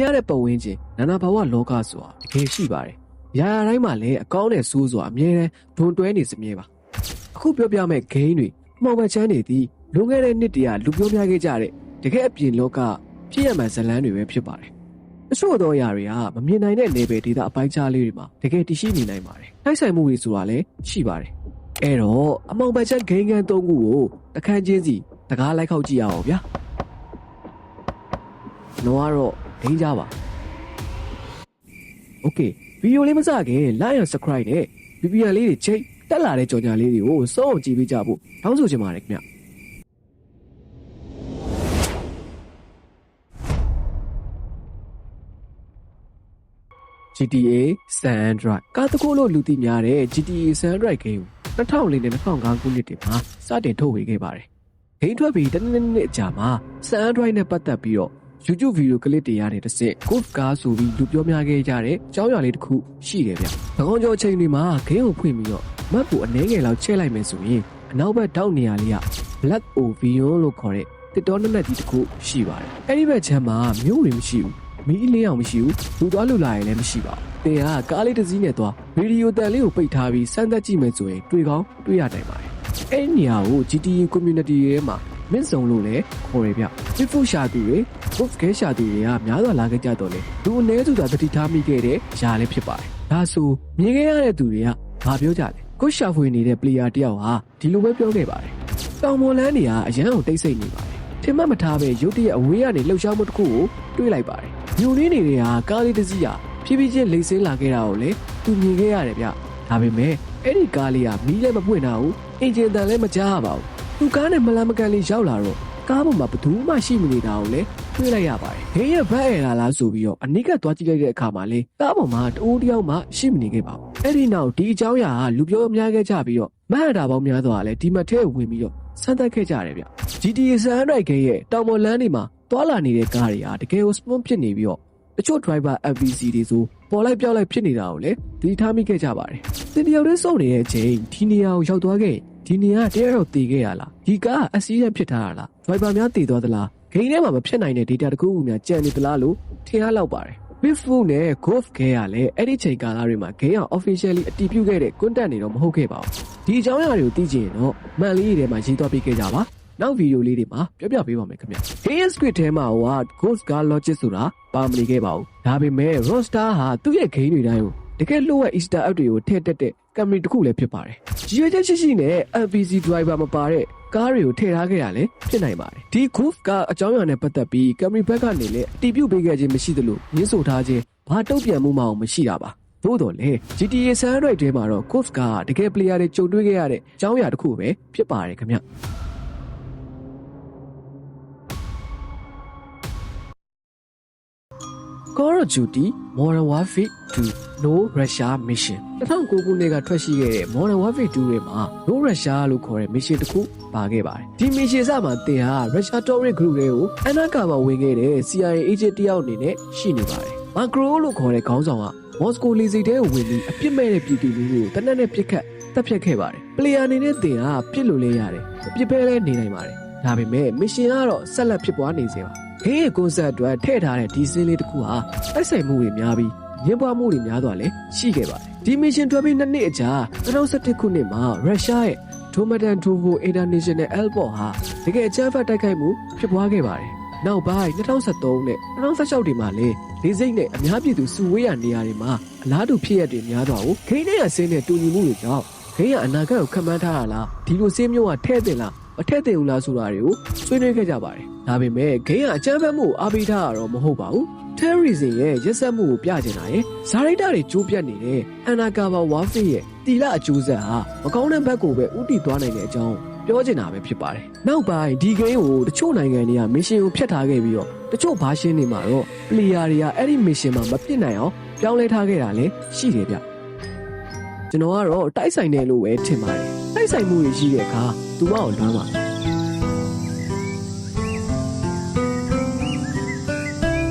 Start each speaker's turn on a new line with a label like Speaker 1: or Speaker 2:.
Speaker 1: ရတဲ့ပတ်ဝန်းကျင်နာနာဘာဝလောကဆိုတာတကယ်ရှိပါတယ်။ရာတိုင်းမှာလည်းအကောင်းနဲ့ဆိုးဆိုတာအမြဲတမ်းဒွန်တွဲနေစမြဲပါ။အခုပြောပြမယ့်ဂိမ်းတွေမှောင်ပတ်ချမ်းတွေသည်လွန်ခဲ့တဲ့နှစ်တည်းကလူပြောများခဲ့ကြတဲ့တကယ်အပြင်လောကဖြစ်ရမှန်ဇလန်းတွေပဲဖြစ်ပါတယ်။အချို့သောအရာတွေကမမြင်နိုင်တဲ့နေပယ်ဒေတာအပိုင်းခြားလေးတွေမှာတကယ်တရှိနေနိုင်ပါတယ်။တိုက်ဆိုင်မှုတွေဆိုတာလည်းရှိပါတယ်။အဲ့တော့အမှောင်ပတ်ချမ်းဂိမ်းကန်၃ခုကိုတခန်းချင်းစီတကားလိုက်ခောက်ကြည့်ရအောင်ဗျာ။ကျွန်တော်ကတော့ဒိန်းကြပါโอเคဗီဒီယိုလေးမစခင် like and subscribe နဲ့ VPN လေးတွေချိန်တက်လာတဲ့ကြော်ညာလေးတွေကိုစောင့်ကြည့်ပေးကြဖို့တောင်းဆိုချင်ပါတယ်ခင်ဗျ။ GTA San Andreas ကားတကူလို့လူသိများတဲ့ GTA San Andreas ဂိမ်းကို2004နဲ့2005ခုနှစ်တွေမှာစတင်ထုတ်ဝေခဲ့ပါတယ်။ဂိမ်းထွက်ပြီးတနည်းနည်းအကြာမှာ San Andreas နဲ့ပတ်သက်ပြီးတော့YouTube ဗီဒီယိုကလစ်တွေရတဲ့တစ်စက် Golf ကားဆိုပြီးလူပြောများခဲ့ကြတဲ့အကြောင်းအရာလေးတစ်ခုရှိတယ်ဗျ။သကောင်းကျော်အချိန်တွေမှာဂိမ်းကိုဖွင့်ပြီးတော့မတ်ကိုအနှဲငယ်လောက်ချဲ့လိုက်မယ်ဆိုရင်အနောက်ဘက်တောက်နေရာလေးက Black Ovion လို့ခေါ်တဲ့တစ်တော်နက်နက်ကြီးတစ်ခုရှိပါတယ်။အဲဒီဘက်ချမ်းမှာမြို့တွေမရှိဘူး။မီးလင်းအောင်မရှိဘူး။လူသွားလူလာရင်လည်းမရှိပါဘူး။တင်ကကားလေးတစ်စီးနဲ့သွားဗီဒီယိုတန်လေးကိုပိတ်ထားပြီးစမ်းသပ်ကြည့်မယ်ဆိုရင်တွေ့ကောင်းတွေ့ရနိုင်ပါတယ်။အဲဒီနေရာကို GTA Community ထဲမှာမင်းစုံလို့လည်းခေါ်ရဗျ။တစ်ဖူရှာသူတွေGolf ခဲရှာသူတွေကများစွာလာခဲ့ကြတော့လေလူအနည်းစုသာတတိထားမိခဲ့တဲ့ຢာလည်းဖြစ်ပါတယ်။ဒါဆိုမြင်ခဲ့ရတဲ့သူတွေကဘာပြောကြလဲ။ Golf ရှာဖွေနေတဲ့ player တယောက်ဟာဒီလိုပဲပြောခဲ့ပါတယ်။တောင်ပေါ်လန်းတွေကအရန်ကိုတိတ်ဆိတ်နေပါတယ်။ထင်မှတ်မထားပဲရုတ်တရက်အဝေးကနေလှုပ်ရှားမှုတစ်ခုကိုတွေးလိုက်ပါတယ်။ညိုနေနေတဲ့ဟာကားလေးတစ်စီးဟာဖြည်းဖြည်းချင်းလိမ့်ဆင်းလာခဲ့တာကိုလည်းသူမြင်ခဲ့ရတယ်ဗျ။ဒါပေမဲ့အဲ့ဒီကားလေးကမီးလည်းမပွင့်တာဘူးအင်ဂျင်တန်လည်းမကြားရပါဘူး။သူကားနဲ့မလန်မကန်လေးရောက်လာတော့ကားပေါ်မှာဘသူမှရှိမနေတာကိုလည်းတွေးလိုက်ရပါတယ်။ဂိမ်းရဲ့ဘက်ရလာလားဆိုပြီးတော့အနိကသွားကြည့်လိုက်တဲ့အခါမှာလေကားပေါ်မှာတအိုးတယောက်မှရှိမနေခဲ့ပါဘူး။အဲ့ဒီနောက်ဒီအကြောင်းအရာကလူပြောများခဲ့ကြပြီးတော့မဟန်တာပေါင်းများစွာလည်းဒီမထဲဝင်ပြီးတော့ဆန်းသက်ခဲ့ကြတယ်ဗျ။ GTA San Andreas ဂိမ်းရဲ့တောင်ပေါ်လမ်းတွေမှာသွားလာနေတဲ့ကားတွေဟာတကယ်ကို spawn ဖြစ်နေပြီးတော့တချို့ driver NPC တွေဆိုပေါ်လိုက်ပြောက်လိုက်ဖြစ်နေတာကိုလည်းသတိထားမိခဲ့ကြပါတယ်။တင်တယောက်တည်းစုံနေတဲ့အချိန်ဒီနေရာကိုရောက်သွားခဲ့ဒီနေရာတရားတော့တည်ခဲ့ရလားဒီကားအစီးရဖြစ်ထားတာလား driver များတည်သွားသလားဂိမ်းထဲမှာမဖြစ်နိုင်တဲ့ data တခုခုများကျန်နေသလားလို့ထင်ရလောက်ပါတယ် Bigfoot နဲ့ Golf ခဲရလည်းအဲ့ဒီချိန်ကာလတွေမှာဂိမ်းက officially အတည်ပြုခဲ့တဲ့ content တွေတော့မဟုတ်ခဲ့ပါဘူးဒီအကြောင်းအရာတွေကိုသိချင်ရင်တော့မှန်လေးတွေထဲမှာရေးသွားပေးခဲ့ကြပါနောက်ဗီဒီယိုလေးတွေမှာပြောပြပေးပါမယ်ခင်ဗျ Game Script ထဲမှာဟိုက Ghost Car Logic ဆိုတာပါမနေခဲ့ပါဘူးဒါပေမဲ့ Rockstar ဟာသူ့ရဲ့ဂိမ်းတွေတိုင်းကိုတကယ်လို့ရဲ့ Easter egg တွေကိုထည့်တက်တဲ့ company တစ်ခုလည်းဖြစ်ပါတယ်ရည်ရွယ်ချက်ရှိနဲ့ NPC driver မပါတဲ့ကားတွေကိုထည့်ထားခဲ့ရလဲဖြစ်နိုင်ပါတယ်ဒီ Ghost ကအကြောင်းအရာနဲ့ပတ်သက်ပြီး company ဘက်ကနေလည်းအတည်ပြုပေးခဲ့ခြင်းမရှိသလိုညှင်းဆိုထားခြင်းဘာတုံ့ပြန်မှုမှမရှိတာပါသို့တော်လေ GTA San Andreas ထဲမှာတော့ Ghost ကတကယ် player တွေကြုံတွေ့ခဲ့ရတဲ့အကြောင်းအရာတစ်ခုပဲဖြစ်ပါတယ်ခင်ဗျCall of Duty Modern Warfare 2 No Russia Mission 2009ခုနှစ်ကထွက်ရှိခဲ့တဲ့ Modern Warfare 2ထဲမှာ No Russia လို့ခေါ်တဲ့ mission တစ်ခုပါခဲ့ပါတယ်ဒီ mission စမှာတင်ဟာ Russia Terrorist Group တွေကို undercover ဝင်ခဲ့တဲ့ CIA agent တယောက်အနေနဲ့ရှိနေပါတယ် Macro လို့ခေါ်တဲ့ခေါင်းဆောင်က Moscow လေဆိပ်ထဲကိုဝင်ပြီးအပြစ်မဲ့တဲ့ပြည်သူတွေကိုတနက်နဲ့ပစ်ခတ်တပ်ဖြတ်ခဲ့ပါတယ် player အနေနဲ့တင်ဟာပြစ်လို့လဲရတယ်အပြစ်ပဲလဲနေနိုင်ပါတယ်ဒါပေမဲ့ mission ကတော့ဆက်လက်ဖြစ်ပွားနေစေပါဂိမ်းရဲ့ concept အတွက်ထည့်ထားတဲ့ဒီစင်းလေးတစ်ခုဟာတိုက်ဆိုင်မှုတွေများပြီးရင်းပွားမှုတွေများစွာလည်းရှိခဲ့ပါတယ်ဒီ mission ထွက်ပြီး2နှစ်အကြာ2017ခုနှစ်မှာရုရှားရဲ့ Domodedovo International Airport ဟာတကယ်အကြမ်းဖက်တိုက်ခိုက်မှုဖြစ်ပွားခဲ့ပါတယ်နောက်ပိုင်း2013နဲ့2016ဒီမှာလည်းလေဆိပ်နဲ့အများပြည်သူစုဝေးရာနေရာတွေမှာအလားတူဖြစ်ရတဲ့များစွာကိုဂိမ်းထဲကဆင်းတဲ့တူညီမှုတွေကြောင့်ဂိမ်းကအနာဂတ်ကိုခံမှန်းထားတာလားဒီလိုစင်းမျိုးကထဲ့တင်လားမထည့်သေးဘူးလားဆိုတာတွေကိုဆွေးနွေးခဲ့ကြပါတယ်။ဒါပေမဲ့ဂိမ်းကအကြမ်းဖက်မှုကိုအားပေးထားတာတော့မဟုတ်ပါဘူး။ terrorism ရဲ့ရက်စက်မှုကိုပြချင်တာရဲ့ဇာရိတာတွေကျိုးပြတ်နေတဲ့ undercover warfare ရဲ့တီလအကျိုးဆက်ဟာမကောင်းတဲ့ဘက်ကိုပဲဥတီသွားနိုင်တဲ့အကြောင်းပြောချင်တာပဲဖြစ်ပါတယ်။နောက်ပိုင်းဒီဂိမ်းကိုတချို့နိုင်ငံတွေက mission ကိုဖျက်ထားခဲ့ပြီးတော့တချို့ version တွေမှာတော့ player တွေကအဲ့ဒီ mission မှာမပြစ်နိုင်အောင်ပြောင်းလဲထားခဲ့တာလည်းရှိတယ်ဗျ။ကျွန်တော်ကတော့တိုက်ဆိုင်တယ်လို့ပဲထင်ပါတယ်။တိုက်ဆိုင်မှုတွေရှိတဲ့အခါသူမကိုလွမ်းပါ